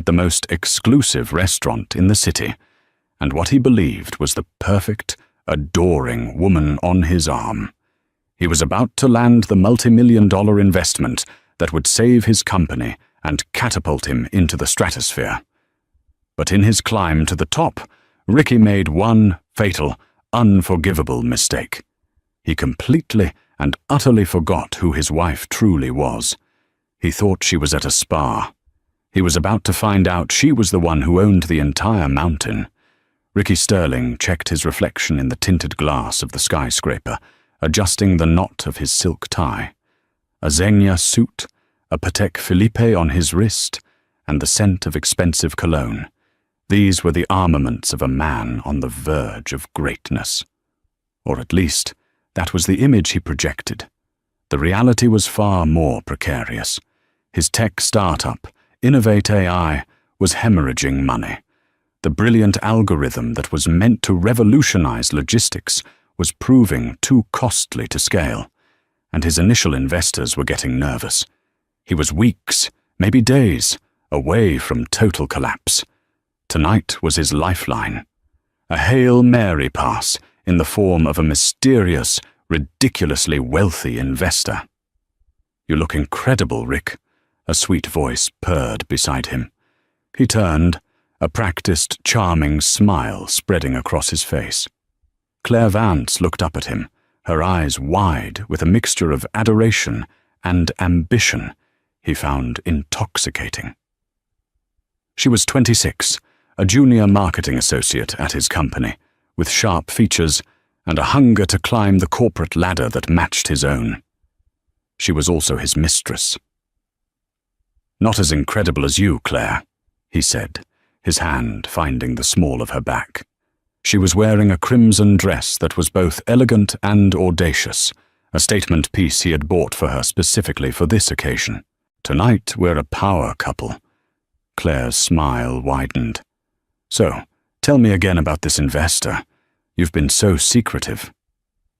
at the most exclusive restaurant in the city, and what he believed was the perfect, adoring woman on his arm. He was about to land the multi-million-dollar investment that would save his company and catapult him into the stratosphere. But in his climb to the top, Ricky made one fatal, unforgivable mistake. He completely and utterly forgot who his wife truly was. He thought she was at a spa. He was about to find out she was the one who owned the entire mountain. Ricky Sterling checked his reflection in the tinted glass of the skyscraper, adjusting the knot of his silk tie. A Zegna suit, a Patek Philippe on his wrist, and the scent of expensive cologne. These were the armaments of a man on the verge of greatness. Or at least, that was the image he projected. The reality was far more precarious. His tech startup, Innovate AI, was hemorrhaging money. The brilliant algorithm that was meant to revolutionize logistics was proving too costly to scale, and his initial investors were getting nervous. He was weeks, maybe days, away from total collapse. Tonight was his lifeline. A Hail Mary pass in the form of a mysterious, ridiculously wealthy investor. "You look incredible, Rick," a sweet voice purred beside him. He turned, a practiced, charming smile spreading across his face. Claire Vance looked up at him, her eyes wide with a mixture of adoration and ambition he found intoxicating. She was 26, a junior marketing associate at his company, with sharp features and a hunger to climb the corporate ladder that matched his own. She was also his mistress. "Not as incredible as you, Claire," he said, his hand finding the small of her back. She was wearing a crimson dress that was both elegant and audacious, a statement piece he had bought for her specifically for this occasion. "Tonight we're a power couple." Claire's smile widened. "So, tell me again about this investor. You've been so secretive."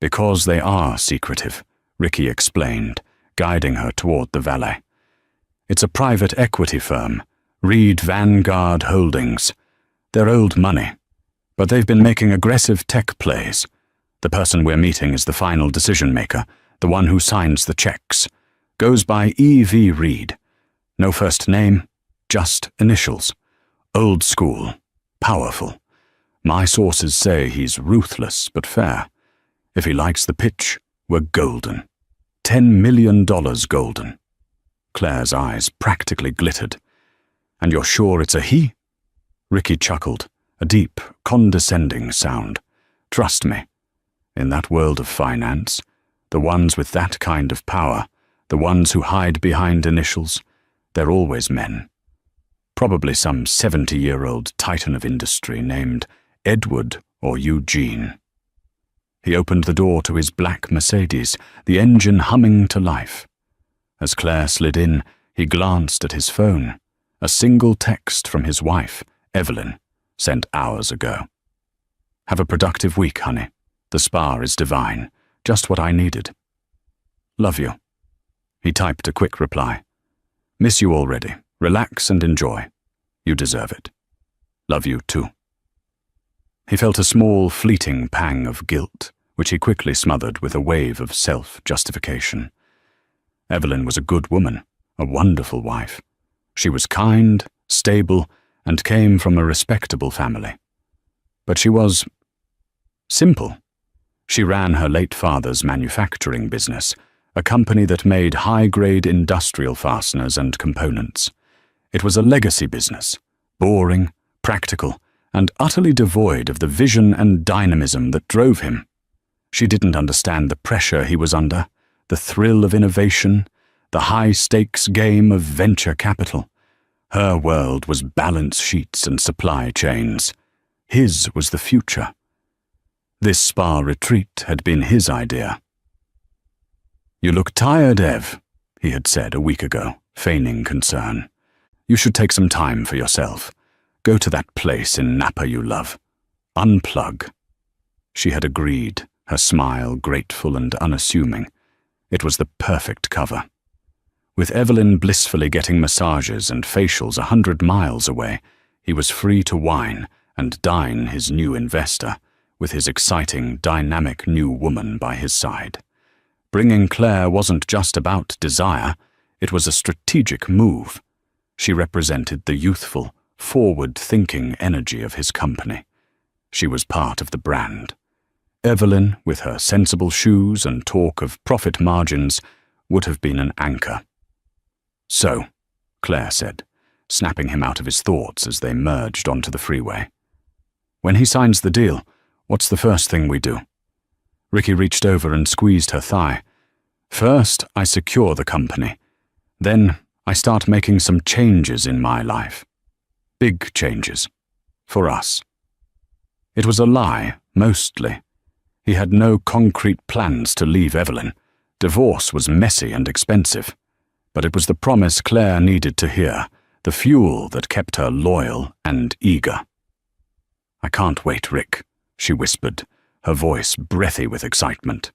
"Because they are secretive," Ricky explained, guiding her toward the valet. "It's a private equity firm, Reed Vanguard Holdings. They're old money, but they've been making aggressive tech plays. The person we're meeting is the final decision-maker, the one who signs the checks. Goes by E.V. Reed. No first name, just initials. Old school, powerful. My sources say he's ruthless but fair. If he likes the pitch, we're golden. $10 million golden." Claire's eyes practically glittered. "And you're sure it's a he?" Ricky chuckled, a deep, condescending sound. "Trust me. In that world of finance, the ones with that kind of power, the ones who hide behind initials, they're always men. Probably some 70-year-old titan of industry named Edward or Eugene." He opened the door to his black Mercedes, the engine humming to life. As Claire slid in, he glanced at his phone, a single text from his wife, Evelyn, sent hours ago. "Have a productive week, honey. The spa is divine, just what I needed. Love you." He typed a quick reply. "Miss you already. Relax and enjoy. You deserve it. Love you too." He felt a small, fleeting pang of guilt, which he quickly smothered with a wave of self-justification. Evelyn was a good woman, a wonderful wife. She was kind, stable, and came from a respectable family. But she was simple. She ran her late father's manufacturing business, a company that made high-grade industrial fasteners and components. It was a legacy business, boring, practical, and utterly devoid of the vision and dynamism that drove him. She didn't understand the pressure he was under, the thrill of innovation, the high-stakes game of venture capital. Her world was balance sheets and supply chains. His was the future. This spa retreat had been his idea. "You look tired, Ev," he had said a week ago, feigning concern. "You should take some time for yourself. Go to that place in Napa you love. Unplug." She had agreed, her smile grateful and unassuming. It was the perfect cover. With Evelyn blissfully getting massages and facials 100 miles away, he was free to wine and dine his new investor, with his exciting, dynamic new woman by his side. Bringing Claire wasn't just about desire, it was a strategic move. She represented the youthful, forward-thinking energy of his company. She was part of the brand. Evelyn, with her sensible shoes and talk of profit margins, would have been an anchor. "So," Claire said, snapping him out of his thoughts as they merged onto the freeway. "When he signs the deal, what's the first thing we do?" Ricky reached over and squeezed her thigh. "First, I secure the company. Then, I start making some changes in my life. Big changes. For us." It was a lie, mostly. He had no concrete plans to leave Evelyn. Divorce was messy and expensive. But it was the promise Claire needed to hear, the fuel that kept her loyal and eager. "I can't wait, Rick," she whispered, her voice breathy with excitement.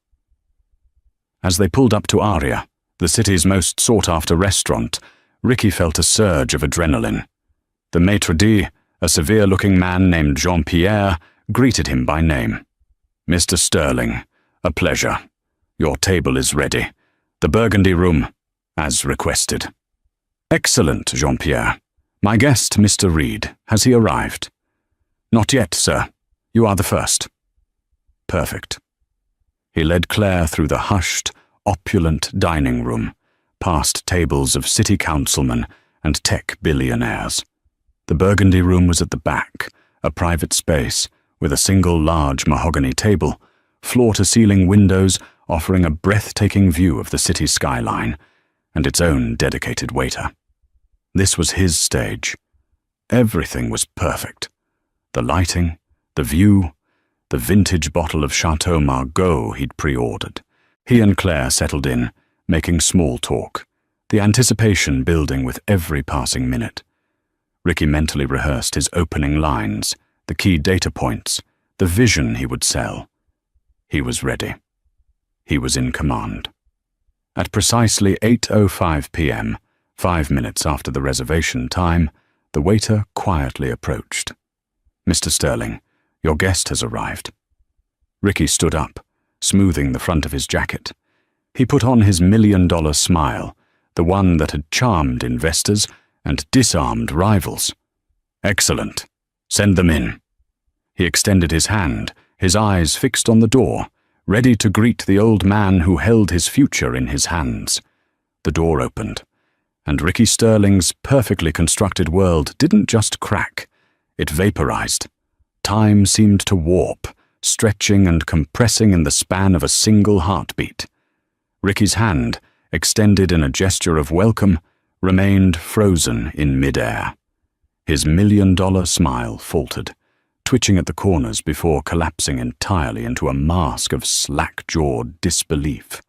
As they pulled up to Aria, the city's most sought-after restaurant, Ricky felt a surge of adrenaline. The maitre d', a severe-looking man named Jean-Pierre, greeted him by name. "Mr. Sterling, a pleasure. Your table is ready. The Burgundy room, as requested." "Excellent, Jean-Pierre. My guest, Mr. Reed, has he arrived?" "Not yet, sir. You are the first." "Perfect." He led Claire through the hushed, opulent dining room, past tables of city councilmen and tech billionaires. The Burgundy room was at the back, a private space with a single large mahogany table, floor-to-ceiling windows offering a breathtaking view of the city skyline, and its own dedicated waiter. This was his stage. Everything was perfect. The lighting, the view, the vintage bottle of Chateau Margaux he'd pre-ordered. He and Claire settled in, making small talk, the anticipation building with every passing minute. Ricky mentally rehearsed his opening lines, the key data points, the vision he would sell. He was ready. He was in command. At precisely 8:05 p.m., 5 minutes after the reservation time, the waiter quietly approached. "Mr. Sterling, your guest has arrived." Ricky stood up, smoothing the front of his jacket. He put on his $1,000,000 smile, the one that had charmed investors and disarmed rivals. "Excellent. Send them in." He extended his hand, his eyes fixed on the door, ready to greet the old man who held his future in his hands. The door opened, and Ricky Sterling's perfectly constructed world didn't just crack, it vaporized. Time seemed to warp, stretching and compressing in the span of a single heartbeat. Ricky's hand, extended in a gesture of welcome, remained frozen in midair. His $1,000,000 smile faltered, twitching at the corners before collapsing entirely into a mask of slack-jawed disbelief.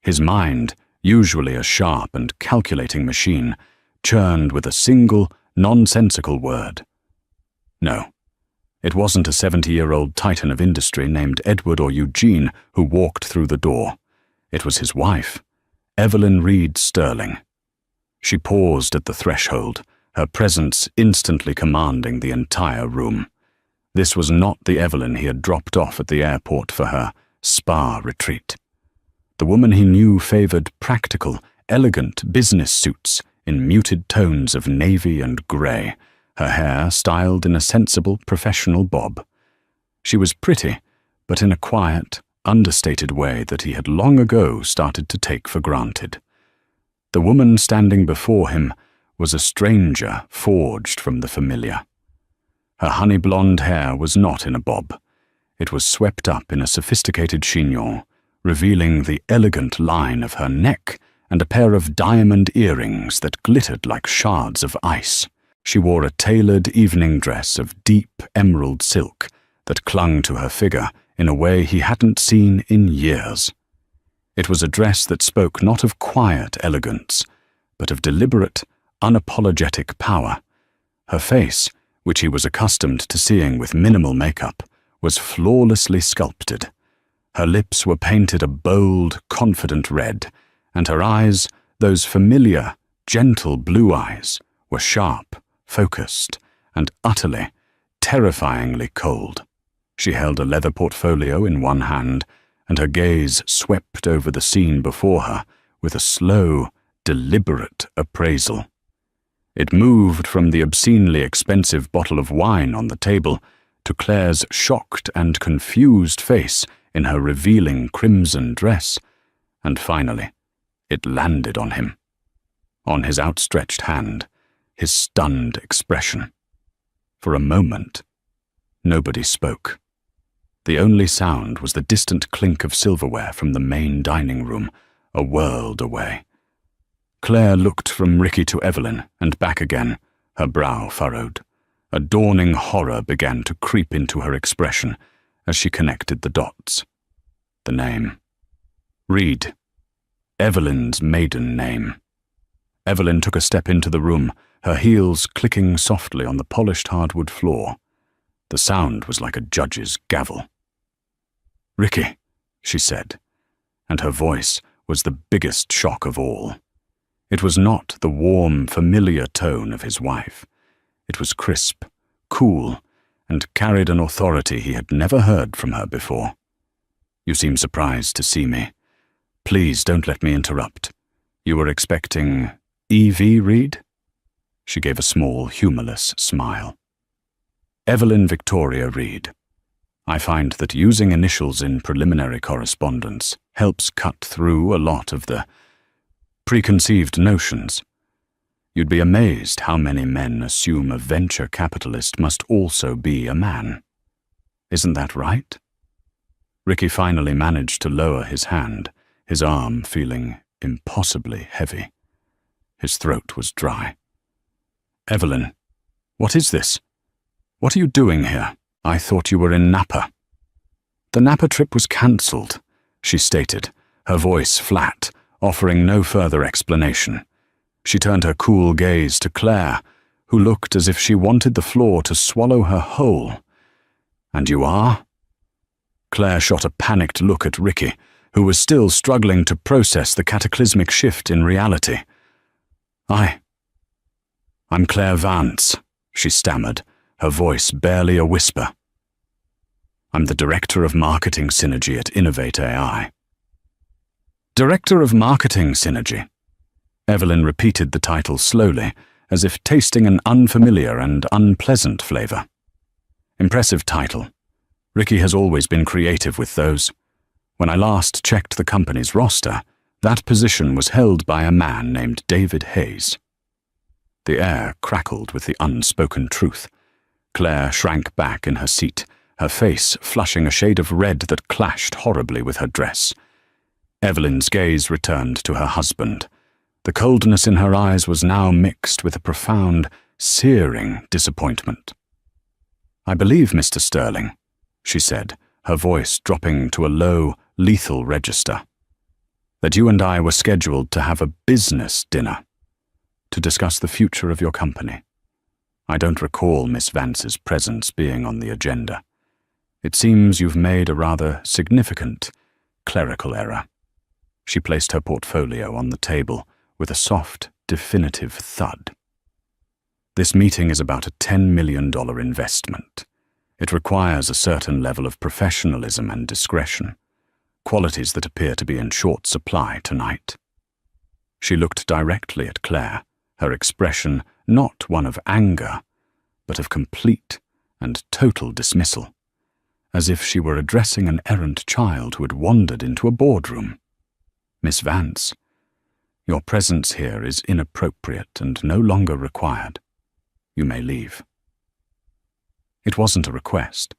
His mind, usually a sharp and calculating machine, churned with a single, nonsensical word. No, it wasn't a 70-year-old titan of industry named Edward or Eugene who walked through the door. It was his wife, Evelyn Reed Sterling. She paused at the threshold, her presence instantly commanding the entire room. This was not the Evelyn he had dropped off at the airport for her spa retreat. The woman he knew favored practical, elegant business suits in muted tones of navy and grey, her hair styled in a sensible professional bob. She was pretty, but in a quiet, understated way that he had long ago started to take for granted. The woman standing before him was a stranger forged from the familiar. Her honey-blonde hair was not in a bob. It was swept up in a sophisticated chignon, revealing the elegant line of her neck and a pair of diamond earrings that glittered like shards of ice. She wore a tailored evening dress of deep emerald silk that clung to her figure in a way he hadn't seen in years. It was a dress that spoke not of quiet elegance, but of deliberate, unapologetic power. Her face, which he was accustomed to seeing with minimal makeup, was flawlessly sculpted. Her lips were painted a bold, confident red, and her eyes, Those familiar, gentle blue eyes were sharp, focused, and utterly, terrifyingly cold. She held a leather portfolio in one hand, and her gaze swept over the scene before her with a slow, deliberate appraisal. It moved from the obscenely expensive bottle of wine on the table to Claire's shocked and confused face in her revealing crimson dress, and finally, it landed on him. On his outstretched hand, his stunned expression. For a moment, nobody spoke. The only sound was the distant clink of silverware from the main dining room, a world away. Claire looked from Ricky to Evelyn and back again, her brow furrowed. A dawning horror began to creep into her expression as she connected the dots. The name. Reed. Evelyn's maiden name. Evelyn took a step into the room, her heels clicking softly on the polished hardwood floor. The sound was like a judge's gavel. "Ricky," she said, and her voice was the biggest shock of all. It was not the warm, familiar tone of his wife. It was crisp, cool, and carried an authority he had never heard from her before. "You seem surprised to see me. Please don't let me interrupt. You were expecting E.V. Reed?" She gave a small, humorless smile. "Evelyn Victoria Reed. I find that using initials in preliminary correspondence helps cut through a lot of the preconceived notions. You'd be amazed how many men assume a venture capitalist must also be a man. Isn't that right?" Ricky finally managed to lower his hand, his arm feeling impossibly heavy. His throat was dry. "Evelyn, what is this? What are you doing here? I thought you were in Napa." "The Napa trip was cancelled," she stated, her voice flat, offering no further explanation. She turned her cool gaze to Claire, who looked as if she wanted the floor to swallow her whole. "And you are?" Claire shot a panicked look at Ricky, who was still struggling to process the cataclysmic shift in reality. I'm Claire Vance," she stammered, her voice barely a whisper. "I'm the Director of Marketing Synergy at Innovate AI." "Director of Marketing Synergy." Evelyn repeated the title slowly, as if tasting an unfamiliar and unpleasant flavor. "Impressive title. Ricky has always been creative with those. When I last checked the company's roster, that position was held by a man named David Hayes." The air crackled with the unspoken truth. Claire shrank back in her seat, her face flushing a shade of red that clashed horribly with her dress. Evelyn's gaze returned to her husband. The coldness in her eyes was now mixed with a profound, searing disappointment. "I believe, Mr. Sterling," she said, her voice dropping to a low, lethal register, "that you and I were scheduled to have a business dinner to discuss the future of your company. I don't recall Miss Vance's presence being on the agenda. It seems you've made a rather significant clerical error." She placed her portfolio on the table with a soft, definitive thud. "This meeting is about a $10 million investment. It requires a certain level of professionalism and discretion, qualities that appear to be in short supply tonight." She looked directly at Claire, her expression not one of anger, but of complete and total dismissal, as if she were addressing an errant child who had wandered into a boardroom. "Miss Vance, your presence here is inappropriate and no longer required. You may leave." It wasn't a request.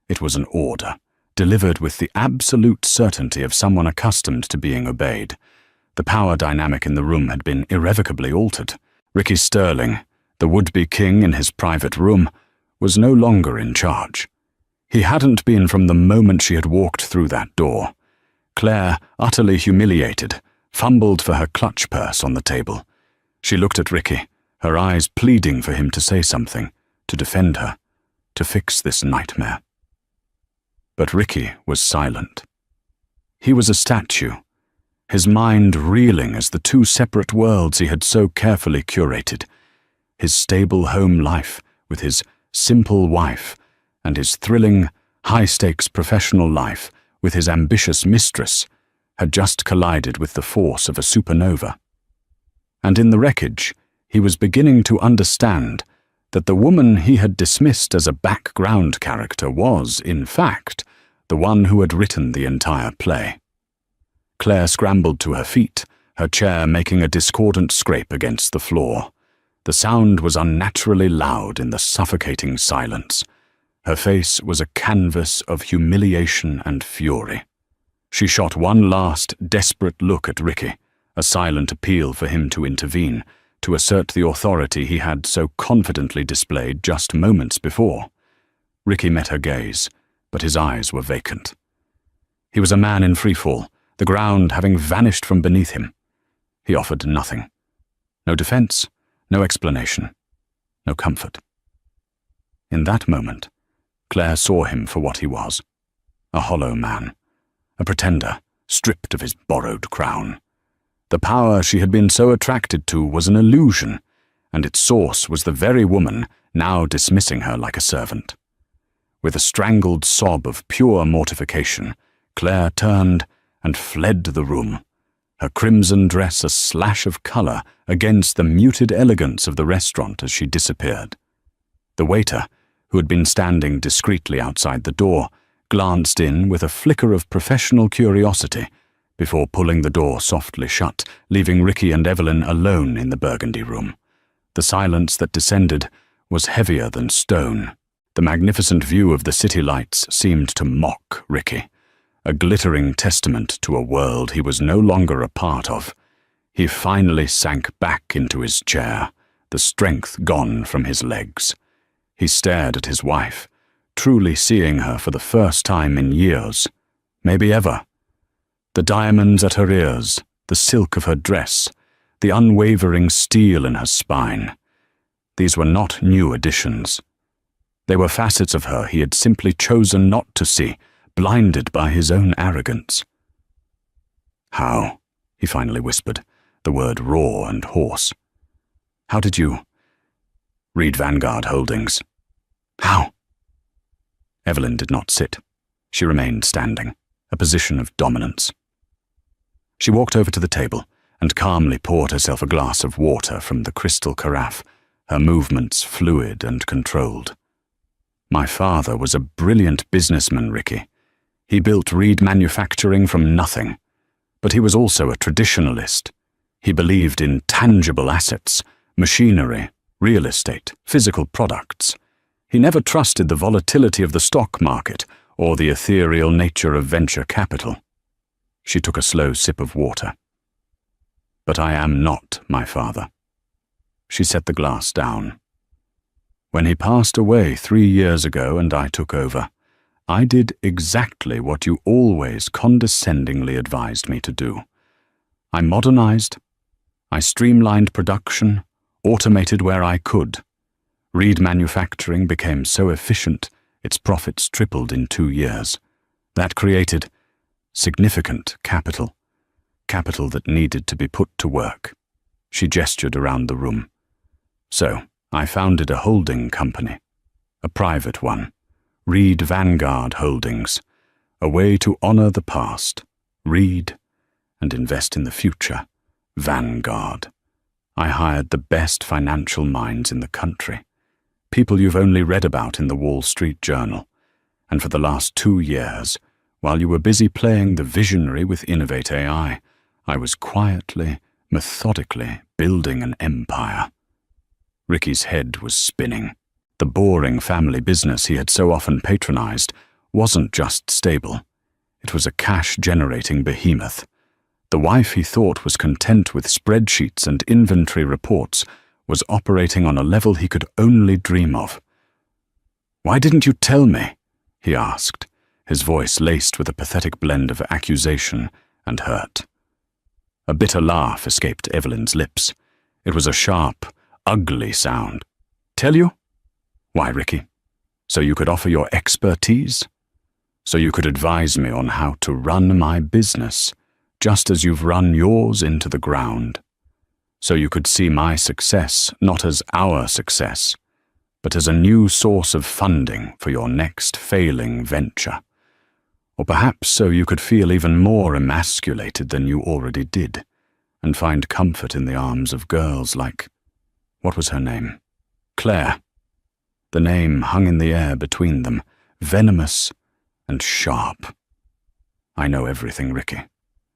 It was an order, delivered with the absolute certainty of someone accustomed to being obeyed. The power dynamic in the room had been irrevocably altered. Ricky Sterling, the would-be king in his private room, was no longer in charge. He hadn't been from the moment she had walked through that door. Claire, utterly humiliated, fumbled for her clutch purse on the table. She looked at Ricky, her eyes pleading for him to say something, to defend her, to fix this nightmare. But Ricky was silent. He was a statue, his mind reeling as the two separate worlds he had so carefully curated. His stable home life with his simple wife, and his thrilling, high-stakes professional life with his ambitious mistress had just collided with the force of a supernova. And in the wreckage, he was beginning to understand that the woman he had dismissed as a background character was, in fact, the one who had written the entire play. Claire scrambled to her feet, her chair making a discordant scrape against the floor. The sound was unnaturally loud in the suffocating silence. Her face was a canvas of humiliation and fury. She shot one last, desperate look at Ricky, a silent appeal for him to intervene, to assert the authority he had so confidently displayed just moments before. Ricky met her gaze, but his eyes were vacant. He was a man in freefall, the ground having vanished from beneath him. He offered nothing. No defense, no explanation, no comfort. In that moment, Claire saw him for what he was, a hollow man, a pretender stripped of his borrowed crown. The power she had been so attracted to was an illusion, and its source was the very woman now dismissing her like a servant. With a strangled sob of pure mortification, Claire turned and fled the room, her crimson dress a slash of color against the muted elegance of the restaurant as she disappeared. The waiter, who had been standing discreetly outside the door, glanced in with a flicker of professional curiosity before pulling the door softly shut, leaving Ricky and Evelyn alone in the burgundy room. The silence that descended was heavier than stone. The magnificent view of the city lights seemed to mock Ricky, a glittering testament to a world he was no longer a part of. He finally sank back into his chair, the strength gone from his legs. He stared at his wife, truly seeing her for the first time in years, maybe ever. The diamonds at her ears, the silk of her dress, the unwavering steel in her spine. These were not new additions. They were facets of her he had simply chosen not to see, blinded by his own arrogance. "How?" he finally whispered, the word raw and hoarse. "How did you read Vanguard Holdings? How?" Evelyn did not sit. She remained standing, a position of dominance. She walked over to the table and calmly poured herself a glass of water from the crystal carafe, her movements fluid and controlled. "My father was a brilliant businessman, Ricky. He built Reed Manufacturing from nothing, but he was also a traditionalist. He believed in tangible assets, machinery, real estate, physical products. He never trusted the volatility of the stock market or the ethereal nature of venture capital." She took a slow sip of water. "But I am not my father." She set the glass down. "When he passed away 3 years ago and I took over, I did exactly what you always condescendingly advised me to do. I modernized, I streamlined production, automated where I could. Reed Manufacturing became so efficient, its profits tripled in 2 years. That created significant capital that needed to be put to work." She gestured around the room. "So, I founded a holding company, a private one, Reed Vanguard Holdings, a way to honor the past, Reed, and invest in the future, Vanguard. I hired the best financial minds in the country, people you've only read about in the Wall Street Journal, and for the last 2 years, while you were busy playing the visionary with Innovate AI, I was quietly, methodically building an empire." Ricky's head was spinning. The boring family business he had so often patronized wasn't just stable. It was a cash-generating behemoth. The wife he thought was content with spreadsheets and inventory reports was operating on a level he could only dream of. "Why didn't you tell me?" he asked, his voice laced with a pathetic blend of accusation and hurt. A bitter laugh escaped Evelyn's lips. It was a sharp, ugly sound. "Tell you? Why, Ricky? So you could offer your expertise? So you could advise me on how to run my business, just as you've run yours into the ground. So you could see my success not as our success, but as a new source of funding for your next failing venture. Or perhaps so you could feel even more emasculated than you already did, and find comfort in the arms of girls like, what was her name? Claire. The name hung in the air between them, venomous and sharp. I know everything, Ricky,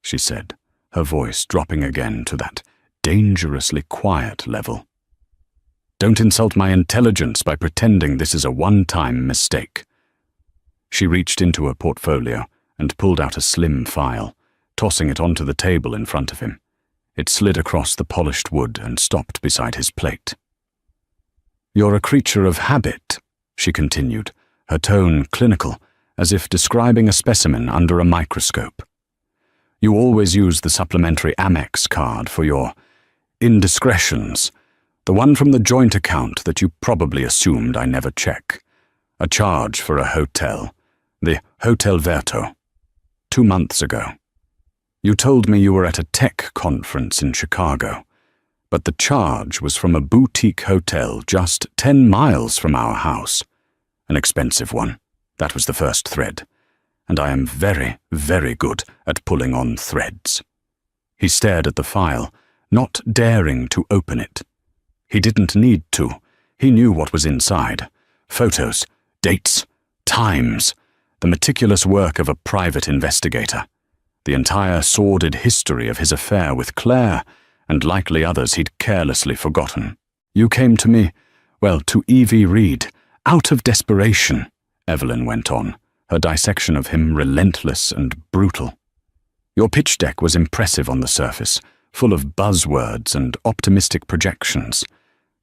she said, her voice dropping again to that dangerously quiet level. Don't insult my intelligence by pretending this is a one-time mistake. She reached into her portfolio and pulled out a slim file, tossing it onto the table in front of him. It slid across the polished wood and stopped beside his plate. You're a creature of habit, she continued, her tone clinical, as if describing a specimen under a microscope. You always use the supplementary Amex card for your indiscretions, the one from the joint account that you probably assumed I never check. A charge for a hotel, the Hotel Verto, 2 months ago. You told me you were at a tech conference in Chicago, but the charge was from a boutique hotel just 10 miles from our house. An expensive one. That was the first thread, and I am very, very good at pulling on threads. He stared at the file, not daring to open it. He didn't need to. He knew what was inside. Photos, dates, times, the meticulous work of a private investigator. The entire sordid history of his affair with Claire, and likely others he'd carelessly forgotten. You came to me, well, to Evie Reed, out of desperation, Evelyn went on, her dissection of him relentless and brutal. Your pitch deck was impressive on the surface, full of buzzwords and optimistic projections.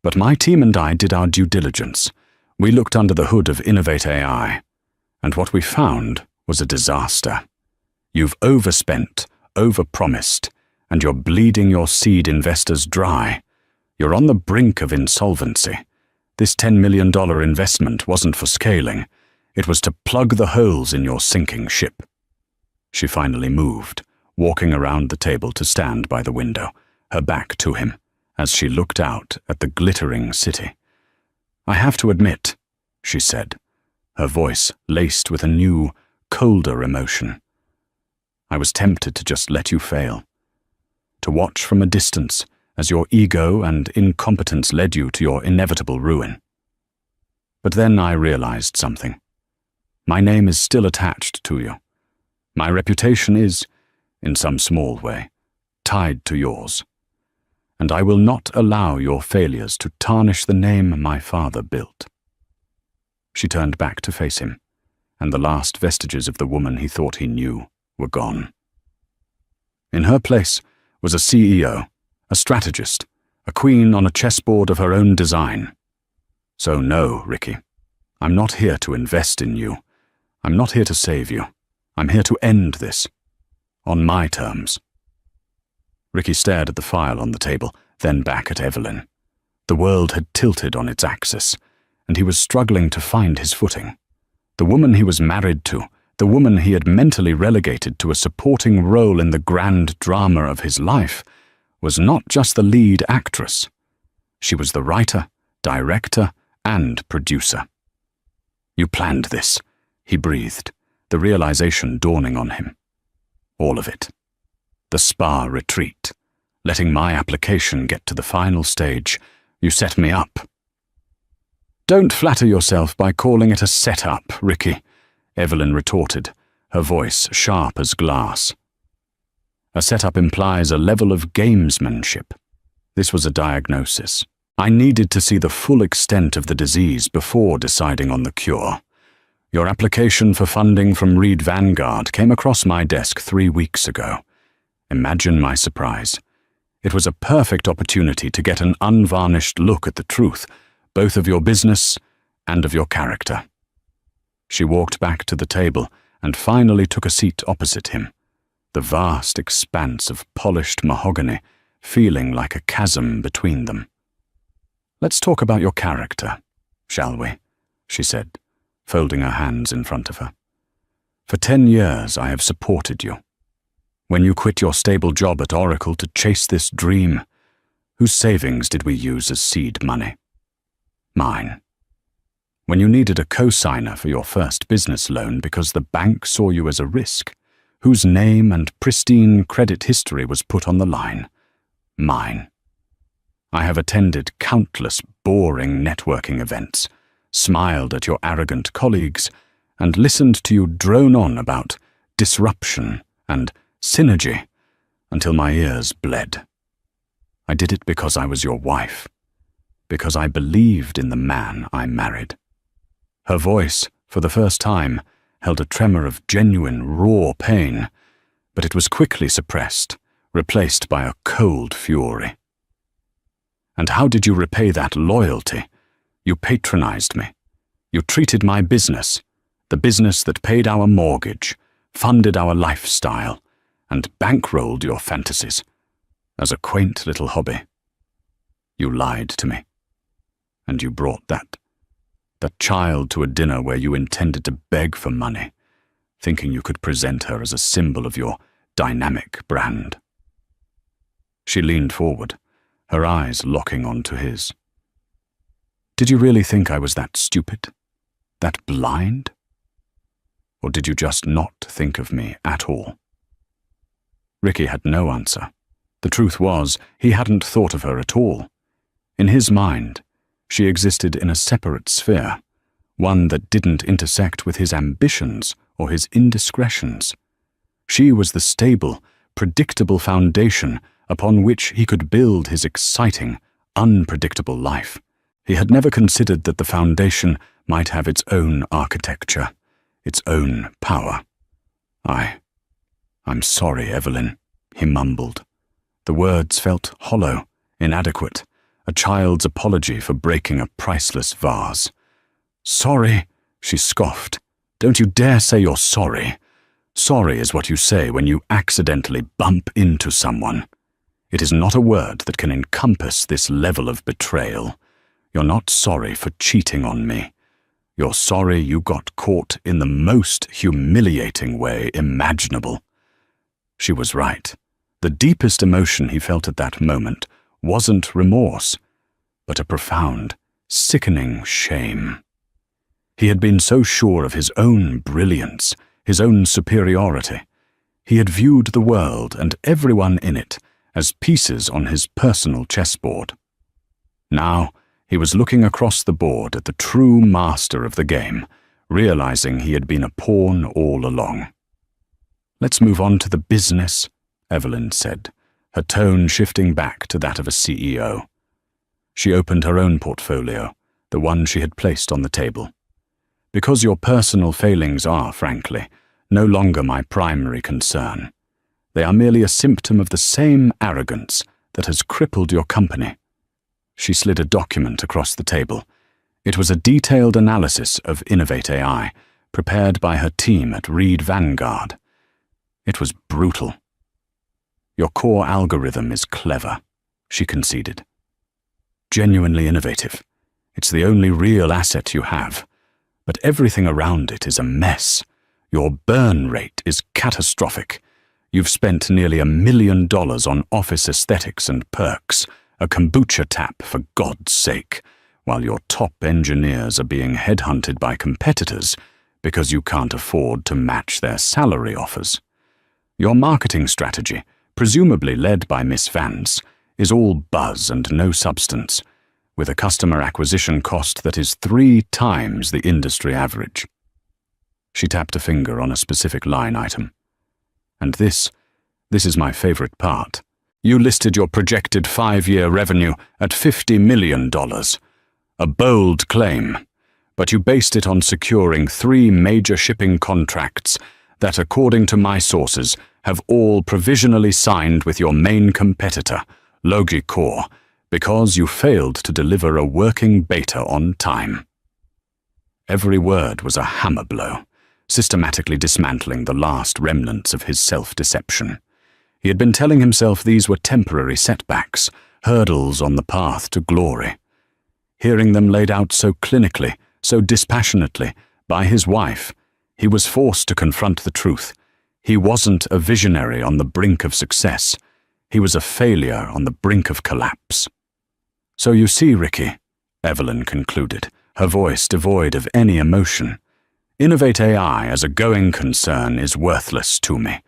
But my team and I did our due diligence. We looked under the hood of Innovate AI, and what we found was a disaster. You've overspent, overpromised, and you're bleeding your seed investors dry. You're on the brink of insolvency. This $10 million investment wasn't for scaling. It was to plug the holes in your sinking ship. She finally moved, walking around the table to stand by the window, her back to him, as she looked out at the glittering city. I have to admit, she said, her voice laced with a new, colder emotion. I was tempted to just let you fail, to watch from a distance as your ego and incompetence led you to your inevitable ruin. But then I realized something. My name is still attached to you. My reputation is, in some small way, tied to yours. And I will not allow your failures to tarnish the name my father built. She turned back to face him, and the last vestiges of the woman he thought he knew were gone. In her place was a CEO, a strategist, a queen on a chessboard of her own design. So no, Ricky, I'm not here to invest in you. I'm not here to save you. I'm here to end this. On my terms. Ricky stared at the file on the table, then back at Evelyn. The world had tilted on its axis, and he was struggling to find his footing. The woman he was married to, the woman he had mentally relegated to a supporting role in the grand drama of his life, was not just the lead actress. She was the writer, director, and producer. You planned this, he breathed, the realization dawning on him. All of it. The spa retreat. Letting my application get to the final stage. You set me up. Don't flatter yourself by calling it a set-up, Ricky, Evelyn retorted, her voice sharp as glass. A setup implies a level of gamesmanship. This was a diagnosis. I needed to see the full extent of the disease before deciding on the cure. Your application for funding from Reed Vanguard came across my desk 3 weeks ago. Imagine my surprise. It was a perfect opportunity to get an unvarnished look at the truth, both of your business and of your character. She walked back to the table and finally took a seat opposite him, the vast expanse of polished mahogany feeling like a chasm between them. Let's talk about your character, shall we? She said, folding her hands in front of her. For 10 years I have supported you. When you quit your stable job at Oracle to chase this dream, whose savings did we use as seed money? Mine. When you needed a co-signer for your first business loan because the bank saw you as a risk, whose name and pristine credit history was put on the line? Mine. I have attended countless boring networking events, smiled at your arrogant colleagues, and listened to you drone on about disruption and synergy until my ears bled. I did it because I was your wife, because I believed in the man I married. Her voice, for the first time, held a tremor of genuine, raw pain, but it was quickly suppressed, replaced by a cold fury. And how did you repay that loyalty? You patronized me. You treated my business, the business that paid our mortgage, funded our lifestyle, and bankrolled your fantasies, as a quaint little hobby. You lied to me. And you brought that child to a dinner where you intended to beg for money, thinking you could present her as a symbol of your dynamic brand. She leaned forward, her eyes locking onto his. Did you really think I was that stupid? That blind? Or did you just not think of me at all? Ricky had no answer. The truth was, he hadn't thought of her at all. In his mind, she existed in a separate sphere, one that didn't intersect with his ambitions or his indiscretions. She was the stable, predictable foundation upon which he could build his exciting, unpredictable life. He had never considered that the foundation might have its own architecture, its own power. I'm sorry, Evelyn, he mumbled. The words felt hollow, inadequate, a child's apology for breaking a priceless vase. Sorry, she scoffed. Don't you dare say you're sorry. Sorry is what you say when you accidentally bump into someone. It is not a word that can encompass this level of betrayal. You're not sorry for cheating on me. You're sorry you got caught in the most humiliating way imaginable. She was right. The deepest emotion he felt at that moment wasn't remorse, but a profound, sickening shame. He had been so sure of his own brilliance, his own superiority. He had viewed the world and everyone in it as pieces on his personal chessboard. Now, he was looking across the board at the true master of the game, realizing he had been a pawn all along. Let's move on to the business, Evelyn said, her tone shifting back to that of a CEO. She opened her own portfolio, the one she had placed on the table. Because your personal failings are, frankly, no longer my primary concern. They are merely a symptom of the same arrogance that has crippled your company. She slid a document across the table. It was a detailed analysis of Innovate AI, prepared by her team at Reed Vanguard. It was brutal. Your core algorithm is clever, she conceded. Genuinely innovative. It's the only real asset you have. But everything around it is a mess. Your burn rate is catastrophic. You've spent nearly $1 million on office aesthetics and perks, a kombucha tap for God's sake, while your top engineers are being headhunted by competitors because you can't afford to match their salary offers. Your marketing strategy, presumably led by Miss Vance, is all buzz and no substance, with a customer acquisition cost that is 3 times the industry average. She tapped a finger on a specific line item. And this is my favorite part. You listed your projected 5-year revenue at $50 million. A bold claim, but you based it on securing 3 major shipping contracts that, according to my sources, have all provisionally signed with your main competitor, Logicor, because you failed to deliver a working beta on time. Every word was a hammer blow, systematically dismantling the last remnants of his self-deception. He had been telling himself these were temporary setbacks, hurdles on the path to glory. Hearing them laid out so clinically, so dispassionately, by his wife, he was forced to confront the truth. He wasn't a visionary on the brink of success. He was a failure on the brink of collapse. "So you see, Ricky," Evelyn concluded, her voice devoid of any emotion, "Innovate AI as a going concern is worthless to me.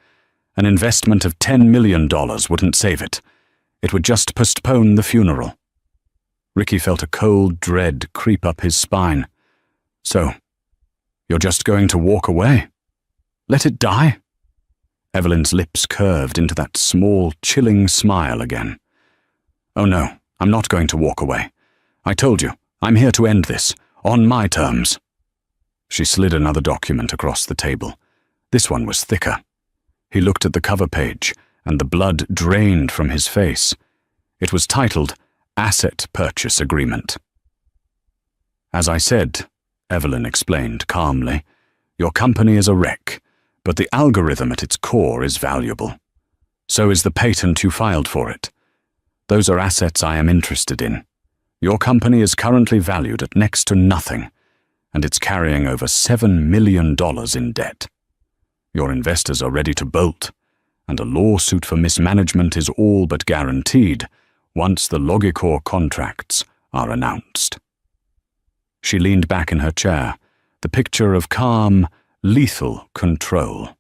An investment of $10 million wouldn't save it. It would just postpone the funeral." Ricky felt a cold dread creep up his spine. "So, you're just going to walk away? Let it die?" Evelyn's lips curved into that small, chilling smile again. "Oh no, I'm not going to walk away. I told you, I'm here to end this, on my terms." She slid another document across the table. This one was thicker. He looked at the cover page, and the blood drained from his face. It was titled Asset Purchase Agreement. "As I said," Evelyn explained calmly, "your company is a wreck, but the algorithm at its core is valuable. So is the patent you filed for it. Those are assets I am interested in. Your company is currently valued at next to nothing, and it's carrying over $7 million in debt. Your investors are ready to bolt, and a lawsuit for mismanagement is all but guaranteed once the Logicor contracts are announced." She leaned back in her chair, the picture of calm, lethal control.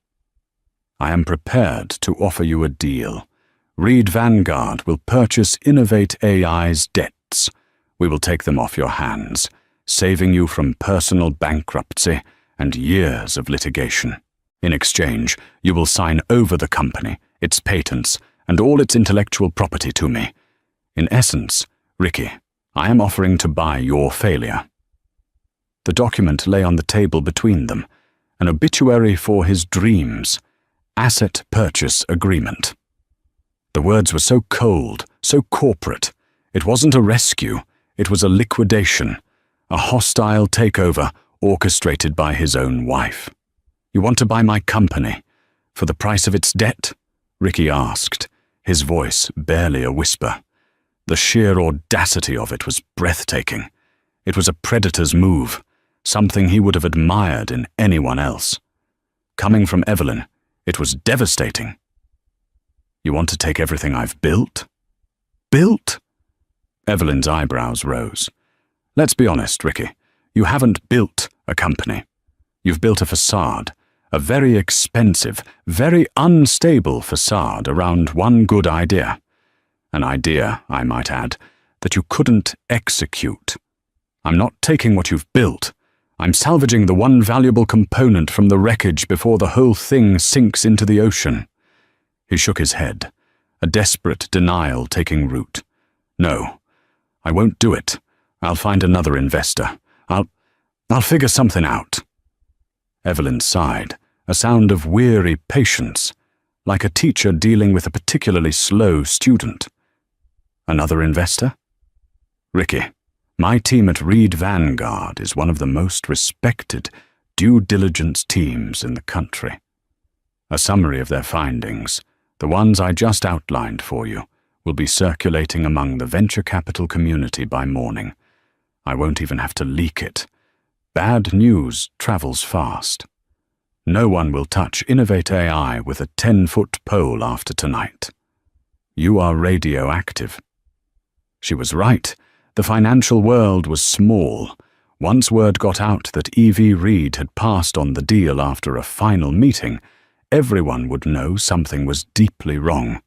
"I am prepared to offer you a deal. Reed Vanguard will purchase Innovate AI's debts. We will take them off your hands, saving you from personal bankruptcy and years of litigation. In exchange, you will sign over the company, its patents, and all its intellectual property to me. In essence, Ricky, I am offering to buy your failure." The document lay on the table between them, an obituary for his dreams, Asset Purchase Agreement. The words were so cold, so corporate. It wasn't a rescue, it was a liquidation, a hostile takeover orchestrated by his own wife. "You want to buy my company for the price of its debt?" Ricky asked, his voice barely a whisper. The sheer audacity of it was breathtaking. It was a predator's move, something he would have admired in anyone else. Coming from Evelyn, it was devastating. "You want to take everything I've built?" "Built?" Evelyn's eyebrows rose. "Let's be honest, Ricky. You haven't built a company. You've built a facade, a very expensive, very unstable facade around one good idea. An idea, I might add, that you couldn't execute. I'm not taking what you've built. I'm salvaging the one valuable component from the wreckage before the whole thing sinks into the ocean." He shook his head, a desperate denial taking root. "No, I won't do it. I'll find another investor. I'll figure something out." Evelyn sighed, a sound of weary patience, like a teacher dealing with a particularly slow student. "Another investor?" "Ricky, my team at Reed Vanguard is one of the most respected due diligence teams in the country. A summary of their findings, the ones I just outlined for you, will be circulating among the venture capital community by morning. I won't even have to leak it. Bad news travels fast. No one will touch Innovate AI with a 10-foot pole after tonight. You are radioactive." She was right. The financial world was small. Once word got out that E.V. Reed had passed on the deal after a final meeting, everyone would know something was deeply wrong.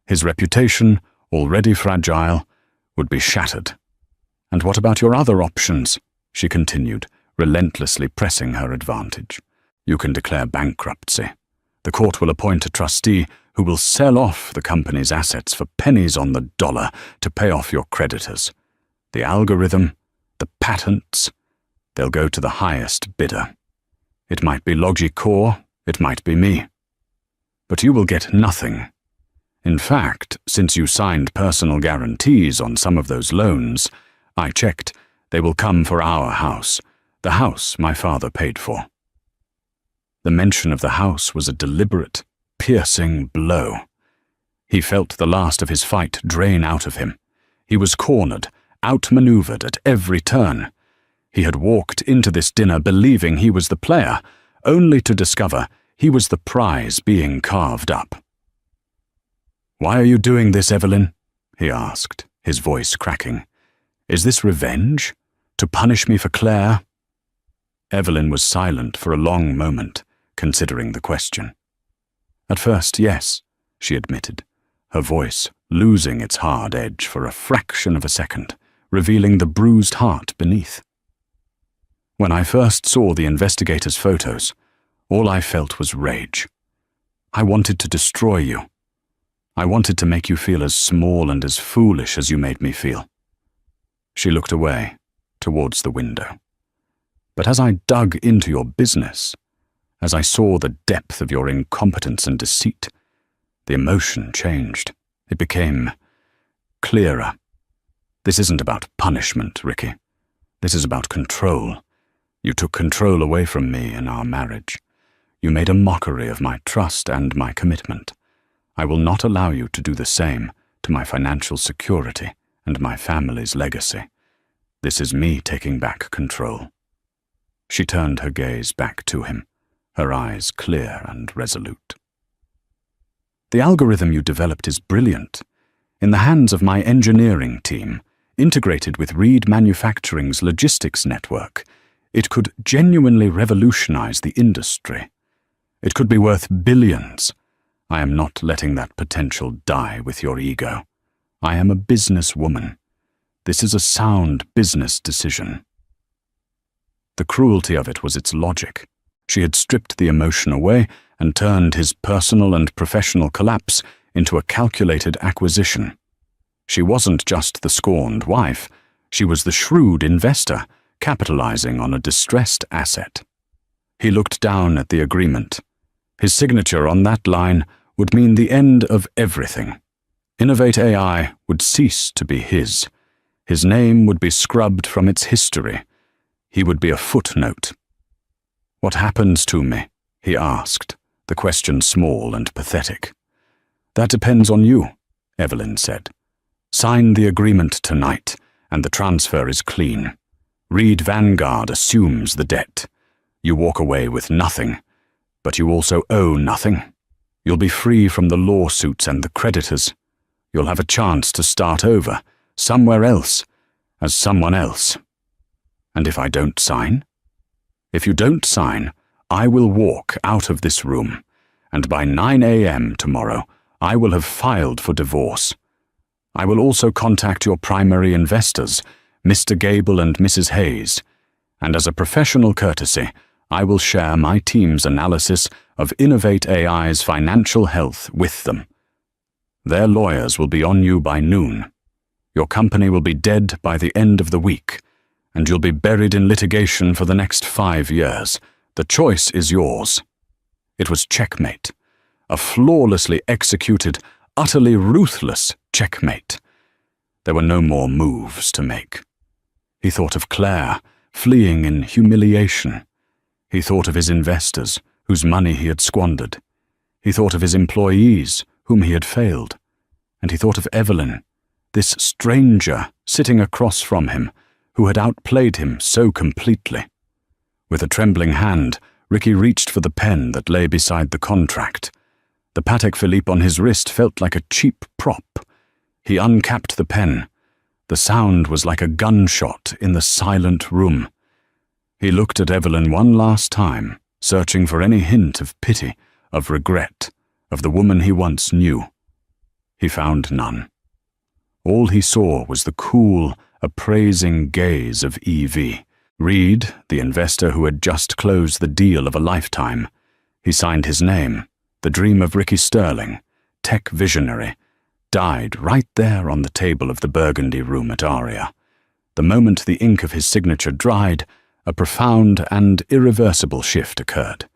His reputation, already fragile, would be shattered. "And what about your other options?" she continued, relentlessly pressing her advantage. "You can declare bankruptcy. The court will appoint a trustee who will sell off the company's assets for pennies on the dollar to pay off your creditors. The algorithm, the patents, they'll go to the highest bidder. It might be Logicor, it might be me. But you will get nothing. In fact, since you signed personal guarantees on some of those loans, I checked, they will come for our house, the house my father paid for." The mention of the house was a deliberate, piercing blow. He felt the last of his fight drain out of him. He was cornered, outmaneuvered at every turn. He had walked into this dinner believing he was the player, only to discover He was the prize being carved up. "Why are you doing this, Evelyn?" he asked, his voice cracking. "Is this revenge? To punish me for Claire?" Evelyn was silent for a long moment, considering the question. "At first, yes," she admitted, her voice losing its hard edge for a fraction of a second, revealing the bruised heart beneath. "When I first saw the investigators' photos, all I felt was rage. I wanted to destroy you. I wanted to make you feel as small and as foolish as you made me feel." She looked away, towards the window. "But as I dug into your business, as I saw the depth of your incompetence and deceit, the emotion changed. It became clearer. This isn't about punishment, Ricky. This is about control. You took control away from me in our marriage. You made a mockery of my trust and my commitment. I will not allow you to do the same to my financial security and my family's legacy. This is me taking back control." She turned her gaze back to him, her eyes clear and resolute. "The algorithm you developed is brilliant. In the hands of my engineering team, integrated with Reed Manufacturing's logistics network, it could genuinely revolutionize the industry. It could be worth billions. I am not letting that potential die with your ego. I am a businesswoman. This is a sound business decision." The cruelty of it was its logic. She had stripped the emotion away and turned his personal and professional collapse into a calculated acquisition. She wasn't just the scorned wife, she was the shrewd investor, capitalizing on a distressed asset. He looked down at the agreement. His signature on that line would mean the end of everything. Innovate AI would cease to be his. His name would be scrubbed from its history. He would be a footnote. "What happens to me?" he asked, the question small and pathetic. "That depends on you," Evelyn said. "Sign the agreement tonight, and the transfer is clean. Reed Vanguard assumes the debt. You walk away with nothing, but you also owe nothing. You'll be free from the lawsuits and the creditors. You'll have a chance to start over, somewhere else, as someone else. And if I don't sign? If you don't sign, I will walk out of this room, and by 9 a.m. tomorrow, I will have filed for divorce. I will also contact your primary investors, Mr. Gable and Mrs. Hayes, and as a professional courtesy, I will share my team's analysis of Innovate AI's financial health with them. Their lawyers will be on you by noon. Your company will be dead by the end of the week, and you'll be buried in litigation for the next 5 years. The choice is yours." It was checkmate. A flawlessly executed, utterly ruthless checkmate. There were no more moves to make. He thought of Claire, fleeing in humiliation. He thought of his investors, whose money he had squandered. He thought of his employees, whom he had failed. And he thought of Evelyn, this stranger sitting across from him, who had outplayed him so completely. With a trembling hand, Ricky reached for the pen that lay beside the contract. The Patek Philippe on his wrist felt like a cheap prop. He uncapped the pen. The sound was like a gunshot in the silent room. He looked at Evelyn one last time, searching for any hint of pity, of regret, of the woman he once knew. He found none. All he saw was the cool, appraising gaze of E.V. Reed, the investor who had just closed the deal of a lifetime. He signed his name, the dream of Ricky Sterling, tech visionary, died right there on the table of the Burgundy room at Aria. The moment the ink of his signature dried, a profound and irreversible shift occurred.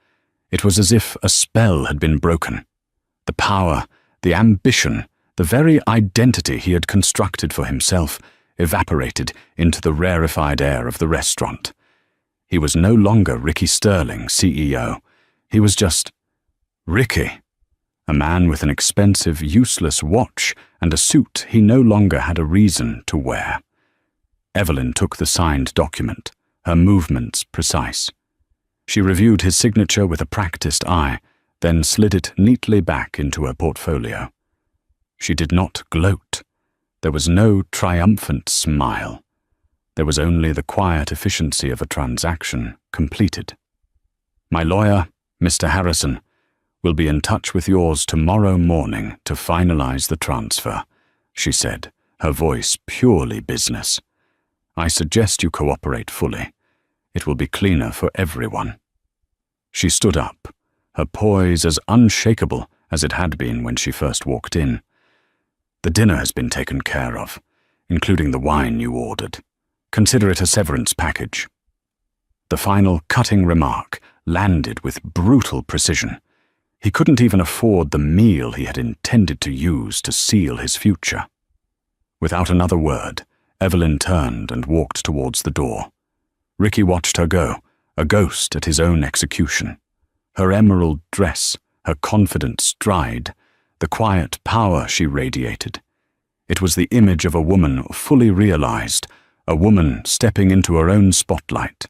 It was as if a spell had been broken. The power, the ambition, the very identity he had constructed for himself evaporated into the rarefied air of the restaurant. He was no longer Ricky Sterling, CEO. He was just Ricky, a man with an expensive, useless watch and a suit he no longer had a reason to wear. Evelyn took the signed document, her movements precise. She reviewed his signature with a practiced eye, then slid it neatly back into her portfolio. She did not gloat. There was no triumphant smile. There was only the quiet efficiency of a transaction completed. My lawyer, Mr. Harrison, will be in touch with yours tomorrow morning to finalize the transfer, she said, her voice purely business. I suggest you cooperate fully. It will be cleaner for everyone. She stood up, her poise as unshakable as it had been when she first walked in. The dinner has been taken care of, including the wine you ordered. Consider it a severance package. The final cutting remark landed with brutal precision. He couldn't even afford the meal he had intended to use to seal his future. Without another word, Evelyn turned and walked towards the door. Ricky watched her go, a ghost at his own execution. Her emerald dress, her confident stride, the quiet power she radiated. It was the image of a woman fully realized, a woman stepping into her own spotlight.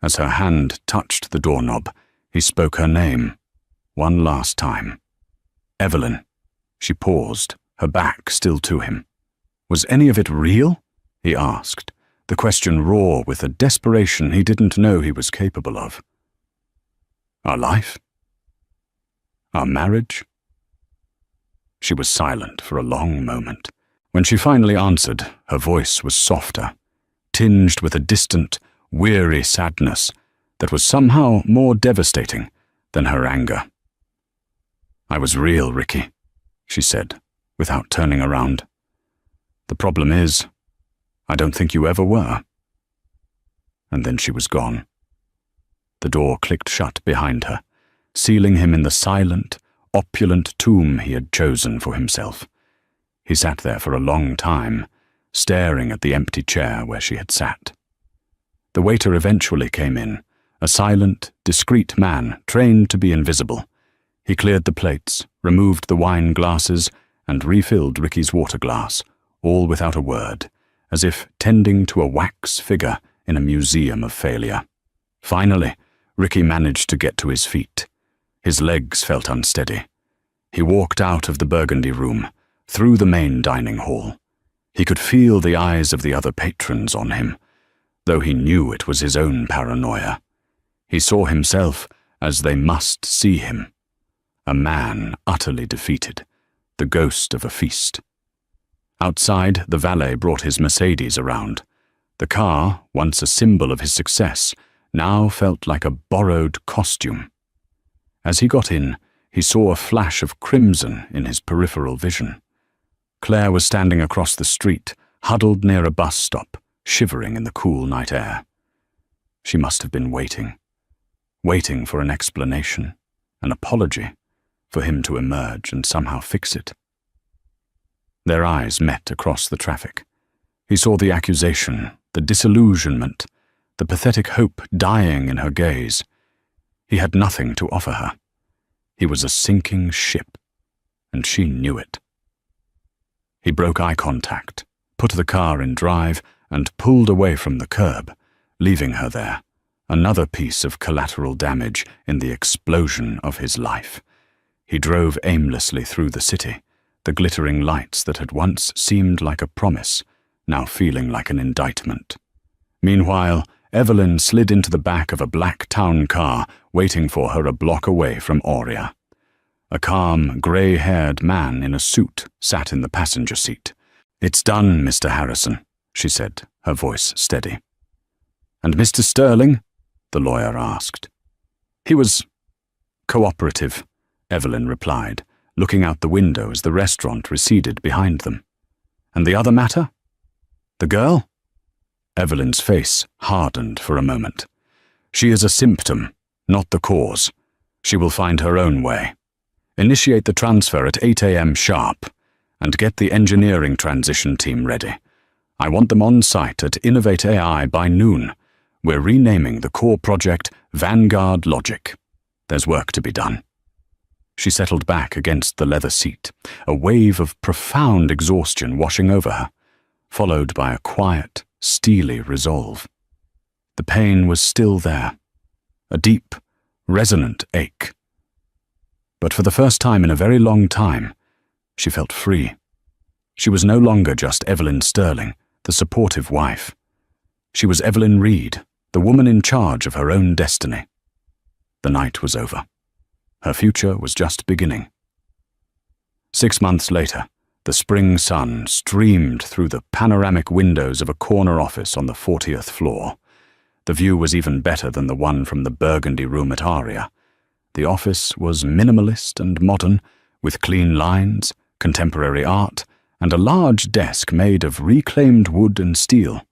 As her hand touched the doorknob, he spoke her name, one last time. Evelyn. She paused, her back still to him. Was any of it real? He asked, the question raw with a desperation he didn't know he was capable of. Our life? Our marriage? She was silent for a long moment. When she finally answered, her voice was softer, tinged with a distant, weary sadness that was somehow more devastating than her anger. I was real, Ricky, she said, without turning around. The problem is, I don't think you ever were. And then she was gone. The door clicked shut behind her, sealing him in the silent, opulent tomb he had chosen for himself. He sat there for a long time, staring at the empty chair where she had sat. The waiter eventually came in, a silent, discreet man trained to be invisible. He cleared the plates, removed the wine glasses, and refilled Ricky's water glass, all without a word, as if tending to a wax figure in a museum of failure. Finally, Ricky managed to get to his feet. His legs felt unsteady. He walked out of the burgundy room, through the main dining hall. He could feel the eyes of the other patrons on him, though he knew it was his own paranoia. He saw himself as they must see him, a man utterly defeated, the ghost of a feast. Outside, the valet brought his Mercedes around. The car, once a symbol of his success, now felt like a borrowed costume. As he got in, he saw a flash of crimson in his peripheral vision. Claire was standing across the street, huddled near a bus stop, shivering in the cool night air. She must have been waiting for an explanation, an apology, for him to emerge and somehow fix it. Their eyes met across the traffic. He saw the accusation, the disillusionment, the pathetic hope dying in her gaze. He had nothing to offer her. He was a sinking ship, and she knew it. He broke eye contact, put the car in drive, and pulled away from the curb, leaving her there, another piece of collateral damage in the explosion of his life. He drove aimlessly through the city, the glittering lights that had once seemed like a promise, now feeling like an indictment. Meanwhile, Evelyn slid into the back of a black town car waiting for her a block away from Aurea. A calm, grey-haired man in a suit sat in the passenger seat. "It's done, Mr. Harrison," she said, her voice steady. "And Mr. Sterling?" the lawyer asked. "He was cooperative," Evelyn replied, looking out the window as the restaurant receded behind them. "And the other matter? The girl?" Evelyn's face hardened for a moment. "She is a symptom, not the cause. She will find her own way. Initiate the transfer at 8 a.m. sharp, and get the engineering transition team ready. I want them on site at Innovate AI by noon. We're renaming the core project Vanguard Logic. There's work to be done." She settled back against the leather seat, a wave of profound exhaustion washing over her, followed by a quiet, steely resolve. The pain was still there, a deep, resonant ache. But for the first time in a very long time, she felt free. She was no longer just Evelyn Sterling, the supportive wife. She was Evelyn Reed, the woman in charge of her own destiny. The night was over. Her future was just beginning. 6 months later, the spring sun streamed through the panoramic windows of a corner office on the 40th floor. The view was even better than the one from the Burgundy room at Aria. The office was minimalist and modern, with clean lines, contemporary art, and a large desk made of reclaimed wood and steel.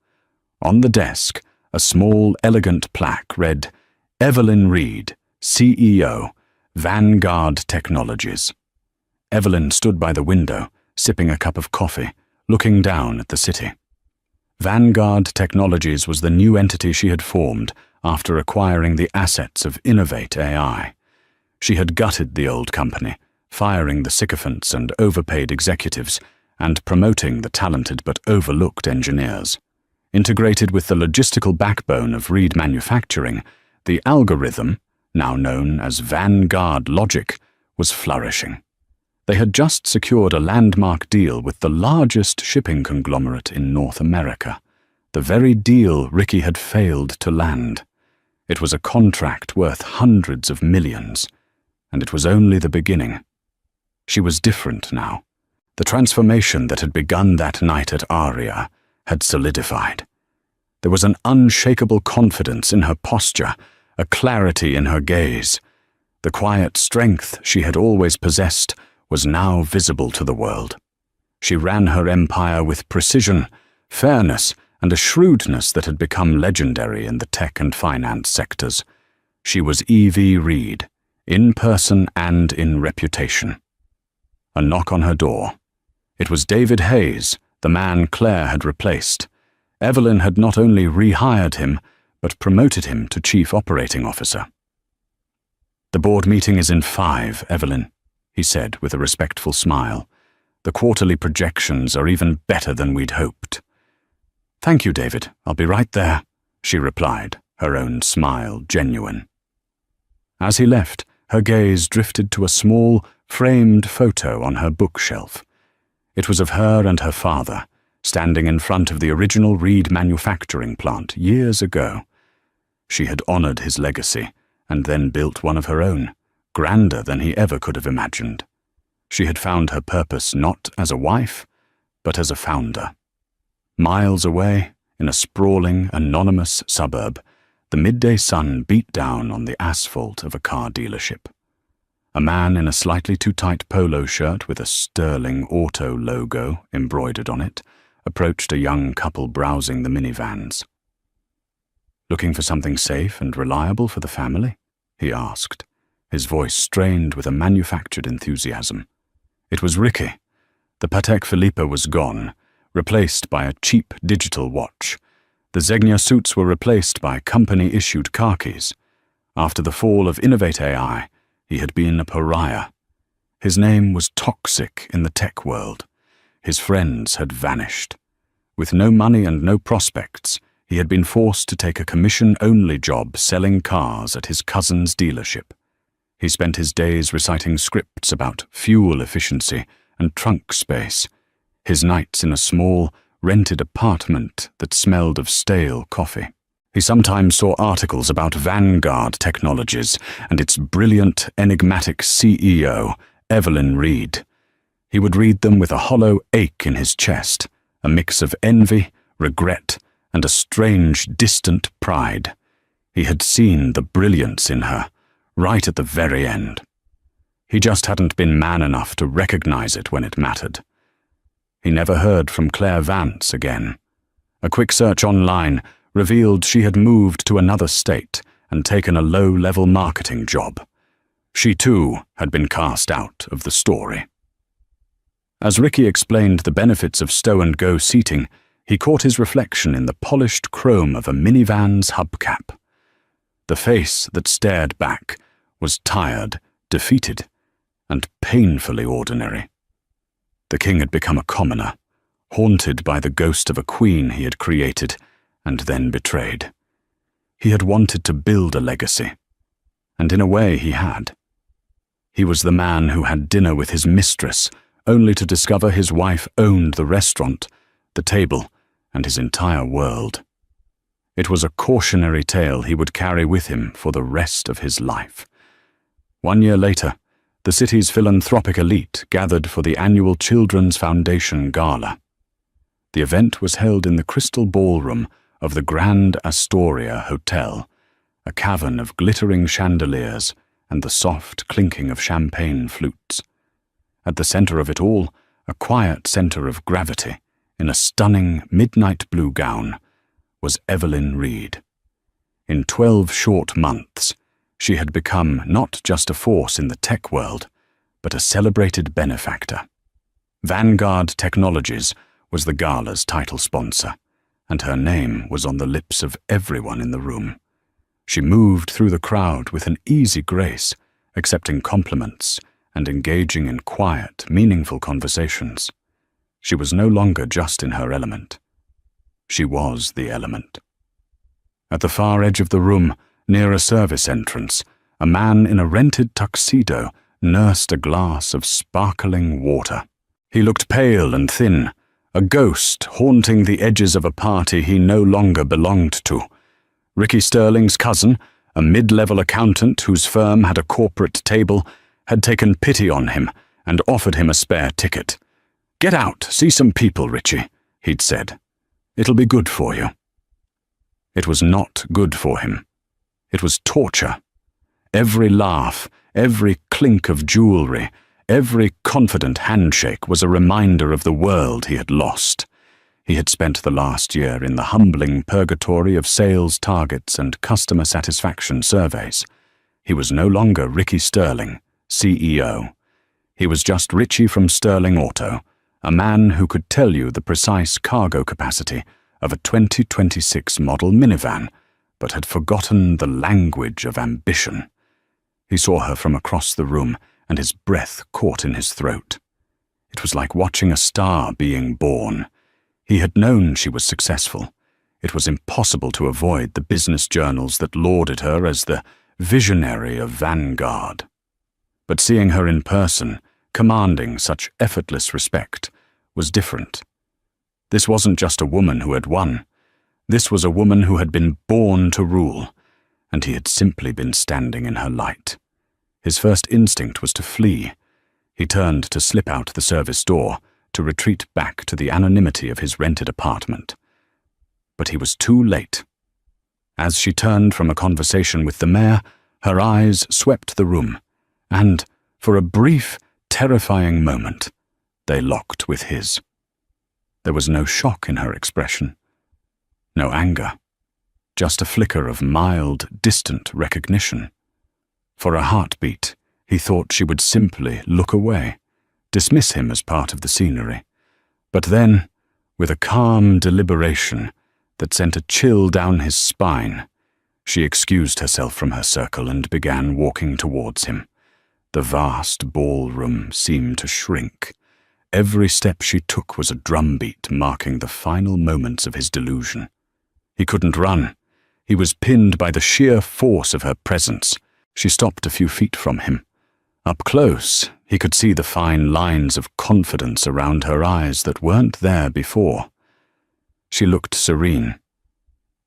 On the desk, a small, elegant plaque read, "Evelyn Reed, CEO, Vanguard Technologies." Evelyn stood by the window, sipping a cup of coffee, looking down at the city. Vanguard Technologies was the new entity she had formed after acquiring the assets of Innovate AI. She had gutted the old company, firing the sycophants and overpaid executives, and promoting the talented but overlooked engineers. Integrated with the logistical backbone of Reed Manufacturing, the algorithm, now known as Vanguard Logic, was flourishing. They had just secured a landmark deal with the largest shipping conglomerate in North America, the very deal Ricky had failed to land. It was a contract worth hundreds of millions, and it was only the beginning. She was different now. The transformation that had begun that night at Aria had solidified. There was an unshakable confidence in her posture, a clarity in her gaze. The quiet strength she had always possessed was now visible to the world. She ran her empire with precision, fairness, and a shrewdness that had become legendary in the tech and finance sectors. She was Evie Reed, in person and in reputation. A knock on her door. It was David Hayes, the man Claire had replaced. Evelyn had not only rehired him, but promoted him to Chief Operating Officer. "The board meeting is in 5, Evelyn," he said with a respectful smile. "The quarterly projections are even better than we'd hoped." "Thank you, David. I'll be right there," she replied, her own smile genuine. As he left, her gaze drifted to a small, framed photo on her bookshelf. It was of her and her father, standing in front of the original Reed manufacturing plant years ago. She had honored his legacy, and then built one of her own, grander than he ever could have imagined. She had found her purpose not as a wife, but as a founder. Miles away, in a sprawling, anonymous suburb, the midday sun beat down on the asphalt of a car dealership. A man in a slightly too tight polo shirt with a Sterling Auto logo embroidered on it approached a young couple browsing the minivans. "Looking for something safe and reliable for the family?" he asked, his voice strained with a manufactured enthusiasm. It was Ricky. The Patek Philippe was gone, replaced by a cheap digital watch. The Zegna suits were replaced by company-issued khakis. After the fall of Innovate AI, he had been a pariah. His name was toxic in the tech world. His friends had vanished. With no money and no prospects, he had been forced to take a commission-only job selling cars at his cousin's dealership. He spent his days reciting scripts about fuel efficiency and trunk space, his nights in a small, rented apartment that smelled of stale coffee. He sometimes saw articles about Vanguard Technologies and its brilliant, enigmatic CEO, Evelyn Reed. He would read them with a hollow ache in his chest, a mix of envy, regret, and a strange, distant pride. He had seen the brilliance in her, right at the very end. He just hadn't been man enough to recognize it when it mattered. He never heard from Claire Vance again. A quick search online revealed she had moved to another state and taken a low-level marketing job. She too had been cast out of the story. As Ricky explained the benefits of stow-and-go seating, he caught his reflection in the polished chrome of a minivan's hubcap. The face that stared back was tired, defeated, and painfully ordinary. The king had become a commoner, haunted by the ghost of a queen he had created and then betrayed. He had wanted to build a legacy, and in a way he had. He was the man who had dinner with his mistress, only to discover his wife owned the restaurant, the table, and his entire world. It was a cautionary tale he would carry with him for the rest of his life. 1 year later, the city's philanthropic elite gathered for the annual Children's Foundation Gala. The event was held in the crystal ballroom of the Grand Astoria Hotel, a cavern of glittering chandeliers and the soft clinking of champagne flutes. At the center of it all, a quiet center of gravity, in a stunning midnight blue gown, was Evelyn Reed. In 12 short months, she had become not just a force in the tech world, but a celebrated benefactor. Vanguard Technologies was the gala's title sponsor, and her name was on the lips of everyone in the room. She moved through the crowd with an easy grace, accepting compliments and engaging in quiet, meaningful conversations. She was no longer just in her element. She was the element. At the far edge of the room, near a service entrance, a man in a rented tuxedo nursed a glass of sparkling water. He looked pale and thin, a ghost haunting the edges of a party he no longer belonged to. Ricky Sterling's cousin, a mid-level accountant whose firm had a corporate table, had taken pity on him and offered him a spare ticket. "Get out, see some people, Richie," he'd said. "It'll be good for you." It was not good for him. It was torture. Every laugh, every clink of jewelry, every confident handshake was a reminder of the world he had lost. He had spent the last year in the humbling purgatory of sales targets and customer satisfaction surveys. He was no longer Ricky Sterling, CEO. He was just Richie from Sterling Auto, a man who could tell you the precise cargo capacity of a 2026 model minivan, but had forgotten the language of ambition. He saw her from across the room, and his breath caught in his throat. It was like watching a star being born. He had known she was successful. It was impossible to avoid the business journals that lauded her as the visionary of Vanguard. But seeing her in person, commanding such effortless respect, was different. This wasn't just a woman who had won. This was a woman who had been born to rule, and he had simply been standing in her light. His first instinct was to flee. He turned to slip out the service door, to retreat back to the anonymity of his rented apartment. But he was too late. As she turned from a conversation with the mayor, her eyes swept the room, and, for a brief, terrifying moment, they locked with his. There was no shock in her expression, no anger, just a flicker of mild, distant recognition. For a heartbeat, he thought she would simply look away, dismiss him as part of the scenery. But then, with a calm deliberation that sent a chill down his spine, she excused herself from her circle and began walking towards him. The vast ballroom seemed to shrink. Every step she took was a drumbeat marking the final moments of his delusion. He couldn't run. He was pinned by the sheer force of her presence. She stopped a few feet from him. Up close, he could see the fine lines of confidence around her eyes that weren't there before. She looked serene.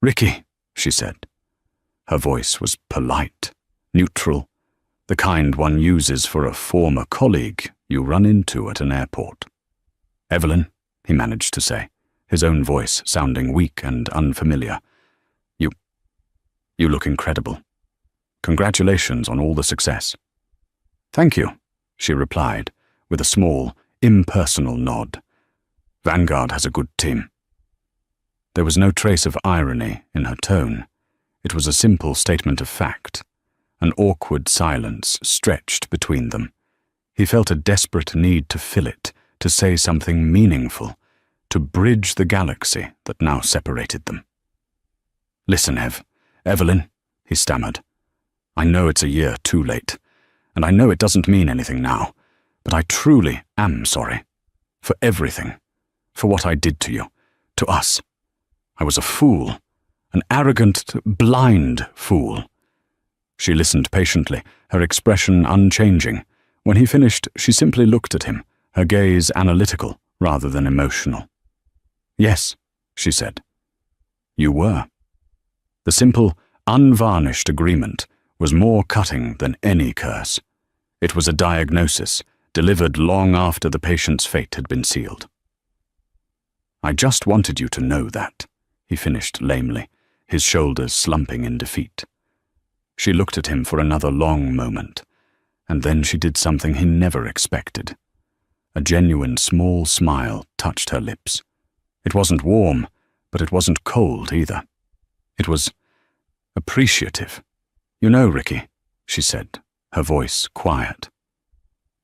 "Ricky," she said. Her voice was polite, neutral, the kind one uses for a former colleague you run into at an airport. "Evelyn," he managed to say, his own voice sounding weak and unfamiliar. You look incredible. Congratulations on all the success." "Thank you," she replied, with a small, impersonal nod. "Vanguard has a good team." There was no trace of irony in her tone. It was a simple statement of fact. An awkward silence stretched between them. He felt a desperate need to fill it, to say something meaningful, to bridge the galaxy that now separated them. "Listen, Evelyn," he stammered. "I know it's a year too late, and I know it doesn't mean anything now, but I truly am sorry. For everything. For what I did to you. To us. I was a fool. An arrogant, blind fool." She listened patiently, her expression unchanging, When he finished, she simply looked at him, her gaze analytical rather than emotional. "Yes," she said. "You were." The simple, unvarnished agreement was more cutting than any curse. It was a diagnosis, delivered long after the patient's fate had been sealed. "I just wanted you to know that," he finished lamely, his shoulders slumping in defeat. She looked at him for another long moment, and then she did something he never expected. A genuine small smile touched her lips. It wasn't warm, but it wasn't cold either. It was appreciative. "You know, Ricky," she said, her voice quiet.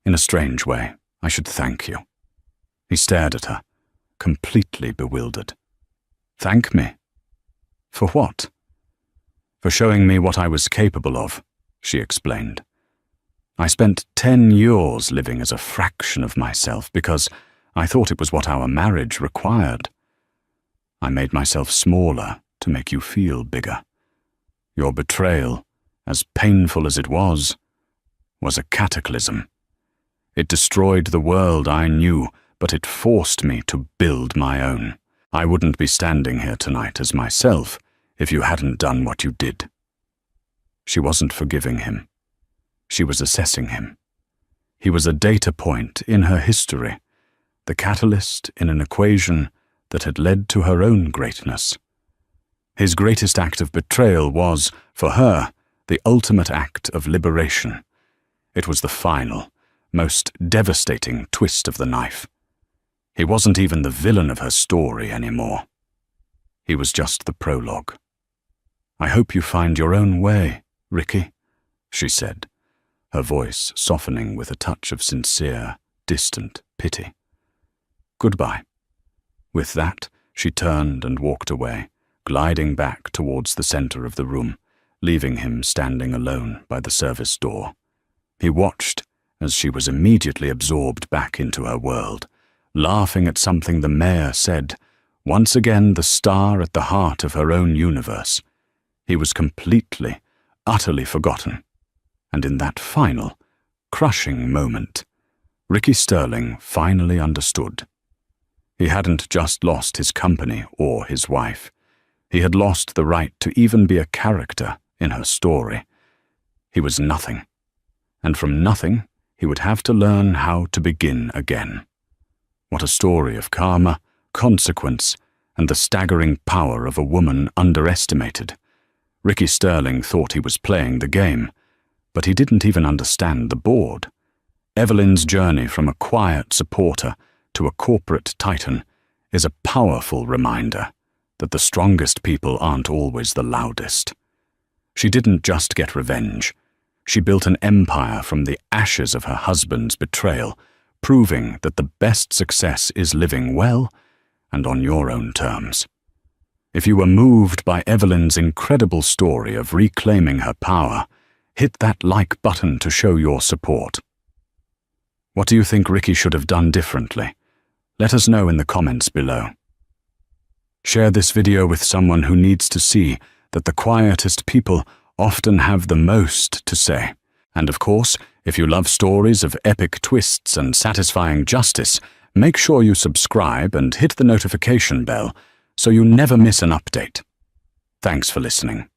"In a strange way, I should thank you." He stared at her, completely bewildered. "Thank me? For what?" "For showing me what I was capable of," she explained. "I spent 10 years living as a fraction of myself because I thought it was what our marriage required. I made myself smaller to make you feel bigger. Your betrayal, as painful as it was a cataclysm. It destroyed the world I knew, but it forced me to build my own. I wouldn't be standing here tonight as myself if you hadn't done what you did." She wasn't forgiving him. She was assessing him. He was a data point in her history, the catalyst in an equation that had led to her own greatness. His greatest act of betrayal was, for her, the ultimate act of liberation. It was the final, most devastating twist of the knife. He wasn't even the villain of her story anymore. He was just the prologue. "I hope you find your own way, Ricky," she said, her voice softening with a touch of sincere, distant pity. "Goodbye." With that, she turned and walked away, gliding back towards the center of the room, leaving him standing alone by the service door. He watched as she was immediately absorbed back into her world, laughing at something the mayor said, once again the star at the heart of her own universe. He was completely, utterly forgotten. And in that final, crushing moment, Ricky Sterling finally understood. He hadn't just lost his company or his wife. He had lost the right to even be a character in her story. He was nothing. And from nothing, he would have to learn how to begin again. What a story of karma, consequence, and the staggering power of a woman underestimated. Ricky Sterling thought he was playing the game, but he didn't even understand the board. Evelyn's journey from a quiet supporter to a corporate titan is a powerful reminder that the strongest people aren't always the loudest. She didn't just get revenge. She built an empire from the ashes of her husband's betrayal, proving that the best success is living well and on your own terms. If you were moved by Evelyn's incredible story of reclaiming her power, hit that like button to show your support. What do you think Ricky should have done differently? Let us know in the comments below. Share this video with someone who needs to see that the quietest people often have the most to say. And of course, if you love stories of epic twists and satisfying justice, make sure you subscribe and hit the notification bell so you never miss an update. Thanks for listening.